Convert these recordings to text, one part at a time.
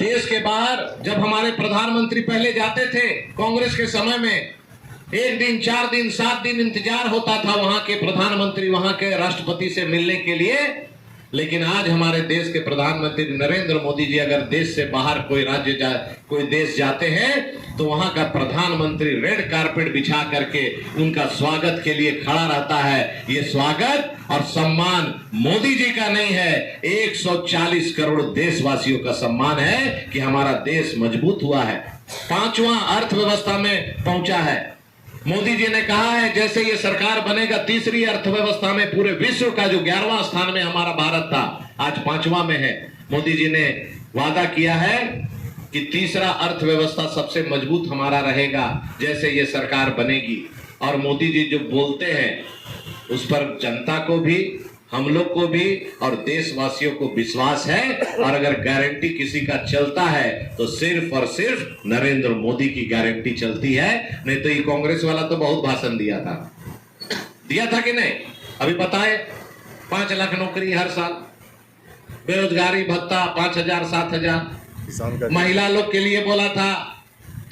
देश के बाहर जब हमारे प्रधानमंत्री पहले जाते थे कांग्रेस के समय में, 1 दिन 4 दिन 7 दिन इंतजार होता था वहां के प्रधानमंत्री, वहां के राष्ट्रपति से मिलने के लिए। लेकिन आज हमारे देश के प्रधानमंत्री नरेंद्र मोदी जी अगर देश से बाहर कोई देश जाते हैं तो वहां का प्रधानमंत्री रेड कारपेट बिछा करके उनका स्वागत के लिए खड़ा रहता है। ये स्वागत और सम्मान मोदी जी का नहीं है, 140 करोड़ देशवासियों का सम्मान है कि हमारा देश मजबूत हुआ है, 5वां अर्थव्यवस्था में पहुंचा है। मोदी जी ने कहा है जैसे ये सरकार बनेगा तीसरी अर्थव्यवस्था में, पूरे विश्व का जो 11वां स्थान में हमारा भारत था आज 5वां में है। मोदी जी ने वादा किया है कि तीसरा अर्थव्यवस्था सबसे मजबूत हमारा रहेगा जैसे ये सरकार बनेगी। और मोदी जी जो बोलते हैं उस पर जनता को भी, हम लोग को भी और देशवासियों को विश्वास है। और अगर गारंटी किसी का चलता है तो सिर्फ और सिर्फ नरेंद्र मोदी की गारंटी चलती है। नहीं तो ये कांग्रेस वाला तो बहुत भाषण दिया था कि नहीं? अभी बताए 5 लाख नौकरी हर साल, बेरोजगारी भत्ता 5,000 7,000, महिला लोग के लिए बोला था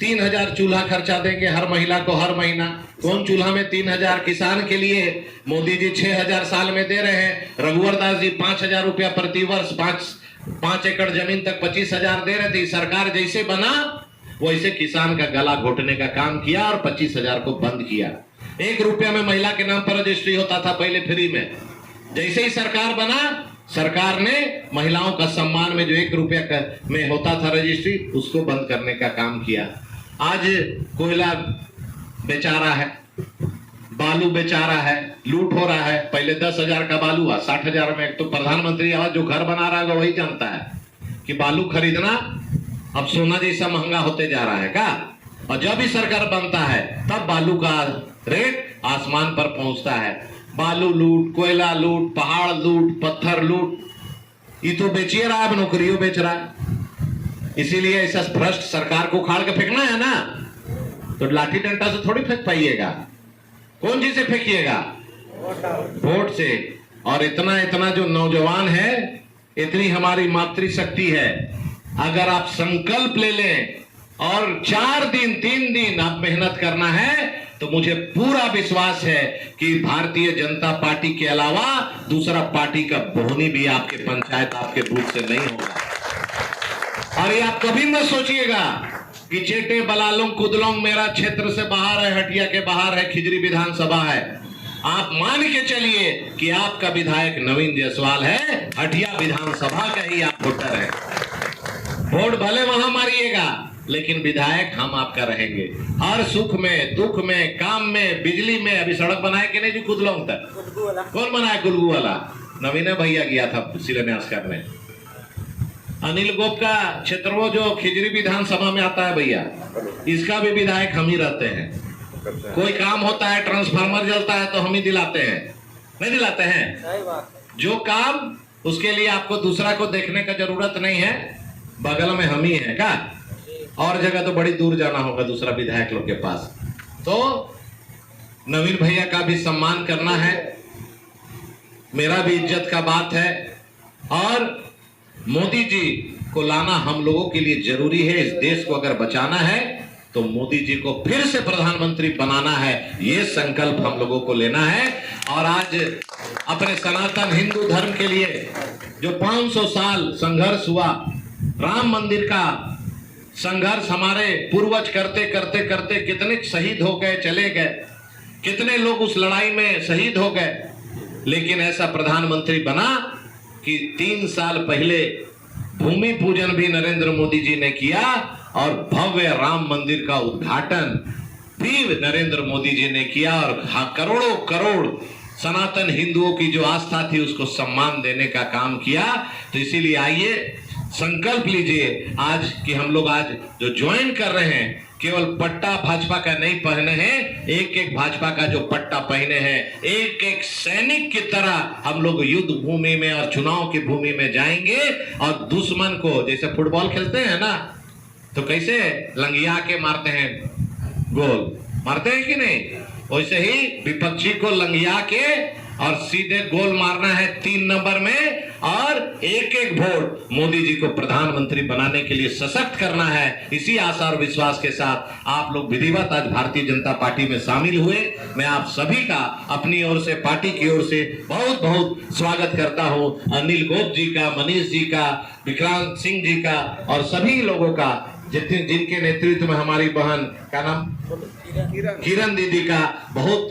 3,000 चूल्हा खर्चा देंगे हर महिला को हर महीना। कौन चूल्हा में 3,000? किसान के लिए मोदी जी 6,000 साल में दे रहे हैं। रघुवर दास जी 5,000 रुपया प्रति वर्ष, 5 एकड़ जमीन तक 25,000 दे रहे थे। सरकार जैसे बना वैसे किसान का गला घोटने का काम किया और 25,000 को बंद किया। 1 रुपया में महिला के नाम पर रजिस्ट्री होता था पहले फ्री में। जैसे ही सरकार बना, सरकार ने महिलाओं का सम्मान में जो 1 रुपया में होता था रजिस्ट्री, उसको बंद करने का काम किया। आज कोयला बेचा रहा है, बालू बेचा रहा है, लूट हो रहा है। पहले 10,000 का बालू हुआ 60,000 में। तो प्रधानमंत्री आवाज जो घर बना रहा है वही जानता है कि बालू खरीदना अब सोना जैसा महंगा होते जा रहा है का। और जब भी सरकार बनता है तब बालू का रेट आसमान पर पहुंचता है। बालू लूट, कोयला लूट, पहाड़ लूट, पत्थर लूट, ये तो बेचिए रहा है, नौकरियों बेच रहा है। इसीलिए ऐसा भ्रष्ट सरकार को उखाड़ के फेंकना है ना, तो लाठी डंडा से थोड़ी फेंक पाइएगा। कौन चीज से फेंकिएगा? वोट से। और इतना जो नौजवान है, इतनी हमारी मातृशक्ति है। अगर आप संकल्प ले लें और 4 दिन 3 दिन आप मेहनत करना है तो मुझे पूरा विश्वास है कि भारतीय जनता पार्टी के अलावा दूसरा पार्टी का बोहनी भी आपके पंचायत, आपके बूथ से नहीं होगा। और ये आप कभी मत सोचिएगा कि चेटे बलालोंग कुदलोंग मेरा क्षेत्र से बाहर है, हटिया के बाहर है, खिजरी विधानसभा है। आप मान के चलिए कि आपका विधायक नवीन जायसवाल है, हटिया विधानसभा का ही आप वोटर है। वोट भले वहां मारिएगा लेकिन विधायक हम आपका रहेंगे। हर सुख में, दुख में, काम में, बिजली में। अभी सड़क बनाए कि नहीं जी कुदलोंग तक? कौन बनाया? गुलगू वाला नवीन भैया गया था शिलान्यास करने। अनिल गोप का क्षेत्र वो जो खिजरी विधानसभा में आता है भैया, इसका भी विधायक हम ही रहते हैं। कोई काम होता है, ट्रांसफार्मर जलता है तो हम ही दिलाते हैं, नहीं दिलाते हैं? जो काम उसके लिए आपको दूसरा को देखने का जरूरत नहीं है, बगल में हम ही है का। और जगह तो बड़ी दूर जाना होगा दूसरा विधायक लोग के पास। तो नवीन भैया का भी सम्मान करना है, मेरा भी इज्जत का बात है। और मोदी जी को लाना हम लोगों के लिए जरूरी है। इस देश को अगर बचाना है तो मोदी जी को फिर से प्रधानमंत्री बनाना है, ये संकल्प हम लोगों को लेना है। और आज अपने सनातन हिंदू धर्म के लिए जो 500 साल संघर्ष हुआ, राम मंदिर का संघर्ष हमारे पूर्वज करते करते करते कितने शहीद हो गए, चले गए, कितने लोग उस लड़ाई में शहीद हो गए। लेकिन ऐसा प्रधानमंत्री बना कि 3 साल पहले भूमि पूजन भी नरेंद्र मोदी जी ने किया और भव्य राम मंदिर का उद्घाटन भी नरेंद्र मोदी जी ने किया। और करोड़ों करोड़ सनातन हिंदुओं की जो आस्था थी उसको सम्मान देने का काम किया। तो इसीलिए आइए संकल्प लीजिए आज कि हम लोग आज जो ज्वाइन कर रहे हैं, केवल पट्टा भाजपा का नहीं पहने हैं, एक एक भाजपा का जो पट्टा पहने हैं, एक एक सैनिक की तरह हम लोग युद्ध भूमि में और चुनाव की भूमि में जाएंगे। और दुश्मन को, जैसे फुटबॉल खेलते हैं ना, तो कैसे लंगिया के मारते हैं, गोल मारते हैं कि नहीं, वैसे ही विपक्षी को लंगिया के और सीधे गोल मारना है 3 नंबर में और एक एक वोट मोदी जी को प्रधानमंत्री बनाने के लिए सशक्त करना है। इसी आशा और विश्वास के साथ आप लोग विधिवत आज भारतीय जनता पार्टी में शामिल हुए। मैं आप सभी का अपनी ओर से, पार्टी की ओर से बहुत बहुत स्वागत करता हूं। अनिल गोप जी का, मनीष जी का, विक्रांत सिंह जी का और सभी लोगों का जिनके नेतृत्व में हमारी बहन का नाम किरण दीदी का बहुत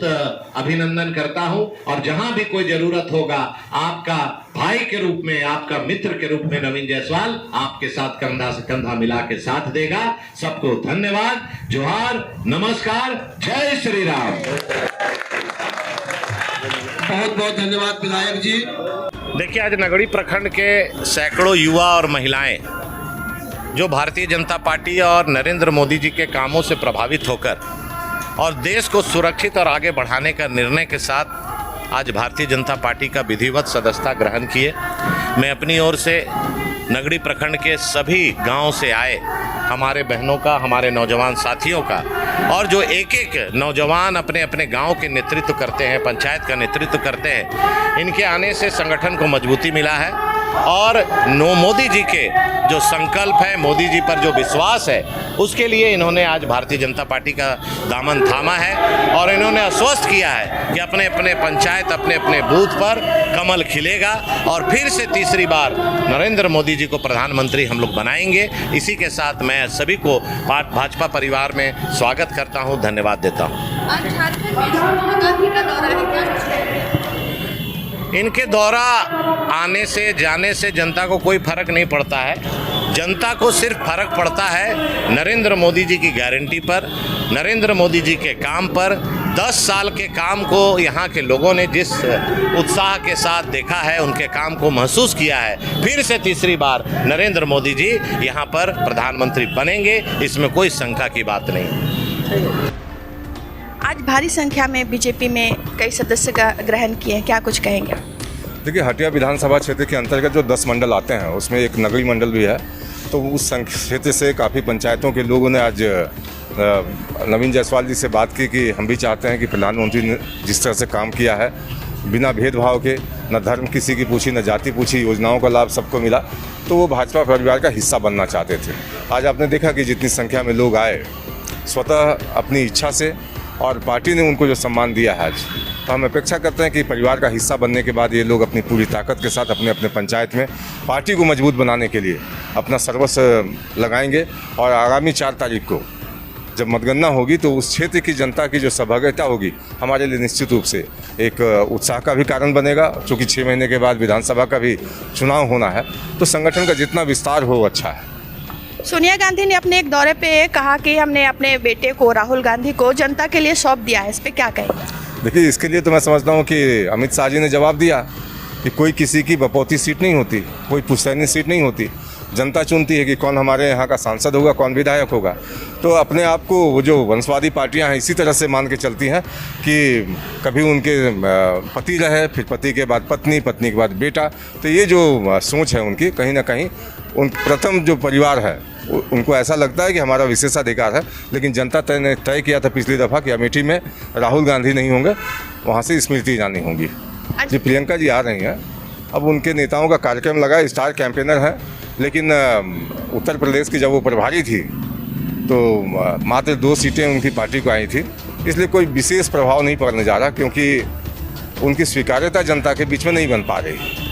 अभिनंदन करता हूं। और जहां भी कोई जरूरत होगा, आपका भाई के रूप में, आपका मित्र के रूप में नवीन जायसवाल आपके साथ कंधा से कंधा मिला के साथ देगा। सबको धन्यवाद, जोहार, नमस्कार, जय श्री राम। बहुत बहुत धन्यवाद विधायक जी। देखिए, आज नगड़ी प्रखंड के सैकड़ों युवा और महिलाएं जो भारतीय जनता पार्टी और नरेंद्र मोदी जी के कामों से प्रभावित होकर और देश को सुरक्षित और आगे बढ़ाने का निर्णय के साथ आज भारतीय जनता पार्टी का विधिवत सदस्यता ग्रहण किए। मैं अपनी ओर से नगड़ी प्रखंड के सभी गांव से आए हमारे बहनों का, हमारे नौजवान साथियों का, और जो एक एक नौजवान अपने अपने गांव के नेतृत्व करते हैं, पंचायत का नेतृत्व करते हैं, इनके आने से संगठन को मजबूती मिला है। और मोदी जी के जो संकल्प है, मोदी जी पर जो विश्वास है, उसके लिए इन्होंने आज भारतीय जनता पार्टी का दामन थामा है और इन्होंने आश्वस्त किया है कि अपने अपने पंचायत, अपने अपने बूथ पर कमल खिलेगा और फिर से तीसरी बार नरेंद्र मोदी जी को प्रधानमंत्री हम लोग बनाएंगे। इसी के साथ मैं सभी को भाजपा परिवार में स्वागत करता हूं, धन्यवाद देता हूं। आज झारखंड में सोनिया गांधी का दौरा है, क्या? इनके दौरा आने से, जाने से जनता को कोई फर्क नहीं पड़ता है। जनता को सिर्फ फर्क पड़ता है नरेंद्र मोदी जी की गारंटी पर, नरेंद्र मोदी जी के काम पर। 10 साल के काम को यहाँ के लोगों ने जिस उत्साह के साथ देखा है, उनके काम को महसूस किया है। फिर से तीसरी बार नरेंद्र मोदी जी यहाँ पर प्रधानमंत्री बनेंगे, इसमें कोई शंका की बात नहीं। आज भारी संख्या में बीजेपी में कई सदस्य का ग्रहण किए हैं, क्या कुछ कहेंगे? देखिए, हटिया विधानसभा क्षेत्र के अंतर्गत जो 10 मंडल आते हैं उसमें एक नगरी मंडल भी है, तो उस क्षेत्र से काफ़ी पंचायतों के लोगों ने आज नवीन जायसवाल जी से बात की कि हम भी चाहते हैं कि प्रधानमंत्री ने जिस तरह से काम किया है, बिना भेदभाव के, न धर्म किसी की पूछी, न जाति पूछी, योजनाओं का लाभ सबको मिला, तो वो भाजपा परिवार का हिस्सा बनना चाहते थे। आज आपने देखा कि जितनी संख्या में लोग आए स्वतः अपनी इच्छा से, और पार्टी ने उनको जो सम्मान दिया है आज, तो हम अपेक्षा करते हैं कि परिवार का हिस्सा बनने के बाद ये लोग अपनी पूरी ताकत के साथ अपने अपने पंचायत में पार्टी को मजबूत बनाने के लिए अपना सर्वस्व लगाएंगे। और आगामी 4 तारीख को जब मतगणना होगी तो उस क्षेत्र की जनता की जो सहभागिता होगी हमारे लिए निश्चित रूप से एक उत्साह का भी कारण बनेगा। चूँकि 6 महीने के बाद विधानसभा का भी चुनाव होना है, तो संगठन का जितना विस्तार हो अच्छा है। सोनिया गांधी ने अपने एक दौरे पे कहा कि हमने अपने बेटे को, राहुल गांधी को, जनता के लिए सौंप दिया है, इस पे क्या कहेंगे? देखिए, इसके लिए तो मैं समझता हूँ कि अमित शाह जी ने जवाब दिया कि कोई किसी की बपौती सीट नहीं होती, कोई पुश्तैनी सीट नहीं होती। जनता चुनती है कि कौन हमारे यहाँ का सांसद होगा, कौन विधायक होगा। तो अपने आप को वो जो वंशवादी पार्टियाँ हैं इसी तरह से मान के चलती हैं कि कभी उनके पति रहे, फिर पति के बाद पत्नी, पत्नी के बाद बेटा। तो ये जो सोच है उनकी, कहीं ना कहीं उन प्रथम जो परिवार है उनको ऐसा लगता है कि हमारा विशेषाधिकार है। लेकिन जनता ने तय किया था पिछली दफ़ा कि अमेठी में राहुल गांधी नहीं होंगे, वहाँ से स्मृति ईरानी होंगी। जी, प्रियंका जी आ रही हैं। अब उनके नेताओं का कार्यक्रम लगा, स्टार कैंपेनर है, लेकिन उत्तर प्रदेश की जब वो प्रभारी थी तो मात्र 2 सीटें उनकी पार्टी को आई थी, इसलिए कोई विशेष प्रभाव नहीं पड़ने जा रहा, क्योंकि उनकी स्वीकार्यता जनता के बीच में नहीं बन पा रही।